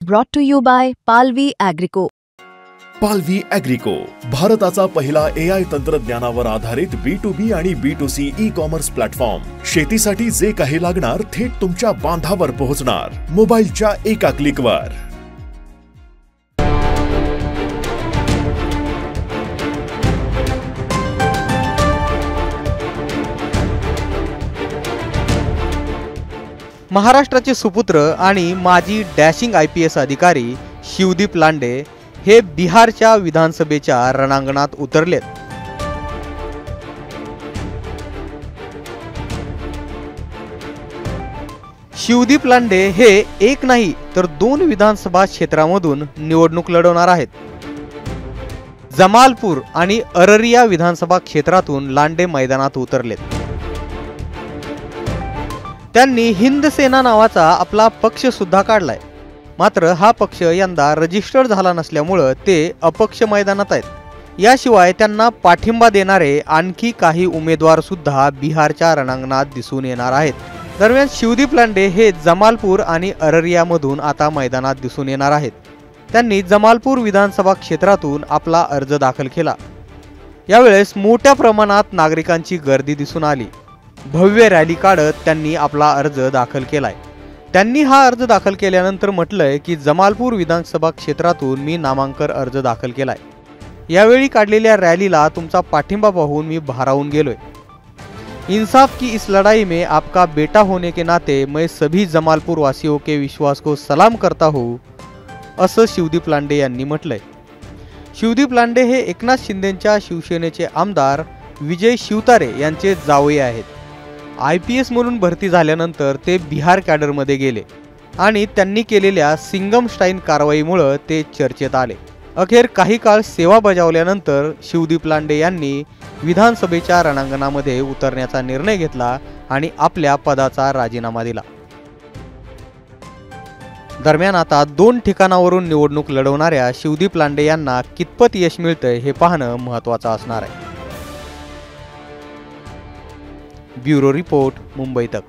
Brought to you by Palvi Agrico. पालवी ॲग्रिको, भारताचा पहिला AI तंत्रज्ञानावर आधारित B2B आणि B2C ई-कॉमर्स प्लॅटफॉर्म. शेतीसाठी जे काही लागणार थेट तुमच्या बांधावर पोहोचणार, मोबाईलच्या एका क्लिकवर. महाराष्ट्राचे सुपुत्र आणि माजी डॅशिंग IPS अधिकारी शिवदीप लांडे हे बिहारच्या विधानसभेच्या रणांगणात उतरलेत. शिवदीप लांडे हे एक नाही तर 2 विधानसभा क्षेत्रामधून निवडणूक लढवणार आहेत. जमालपूर आणि अररिया विधानसभा क्षेत्रातून लांडे मैदानात उतरलेत. त्यांनी हिंद सेना नावाचा आपला पक्ष सुद्धा काढलाय. मात्र हा पक्ष यंदा रजिस्टर्ड झाला नसल्यामुळे ते अपक्ष मैदानात आहेत. याशिवाय त्यांना पाठिंबा देणारे आणखी काही उमेदवार सुद्धा बिहारच्या रणांगणात दिसून येणार आहेत. दरम्यान शिवदीप लांडे हे जमालपूर आणि अररियामधून आता मैदानात दिसून येणार आहेत. त्यांनी जमालपूर विधानसभा क्षेत्रातून आपला अर्ज दाखल केला. यावेळेस मोठ्या प्रमाणात नागरिकांची गर्दी दिसून आली. भव्य रॅली काढत त्यांनी आपला अर्ज दाखल केलाय. त्यांनी हा अर्ज दाखल केल्यानंतर म्हटलंय की जमालपूर विधानसभा क्षेत्रातून मी नामांकन अर्ज दाखल केलाय. यावेळी काढलेल्या रॅलीला तुमचा पाठिंबा पाहून मी भारावून गेलोय. इंसाफ की इस लड़ाई में आपका बेटा होने के नाते मैं सभी जमालपूर वासियों के विश्वास को सलाम करता हूं, असं शिवदीप लांडे यांनी म्हटलंय. शिवदीप लांडे हे एकनाथ शिंदेंच्या शिवसेनेचे आमदार विजय शिवतारे यांचे जावई आहेत. IPS म्हणून भरती झाल्यानंतर ते बिहार कॅडरमध्ये गेले आणि त्यांनी केलेल्या सिंगम स्टाईन कारवाईमुळे ते चर्चेत आले. अखेर काही काळ सेवा बजावल्यानंतर शिवदीप लांडे यांनी विधानसभेच्या रणांगणामध्ये उतरण्याचा निर्णय घेतला आणि आपल्या पदाचा राजीनामा दिला. दरम्यान आता 2 ठिकाणावरून निवडणूक लढवणाऱ्या शिवदीप लांडे यांना कितपत यश मिळतंय हे पाहणं महत्त्वाचं असणार आहे. ब्युरो रिपोर्ट, मुंबई तक.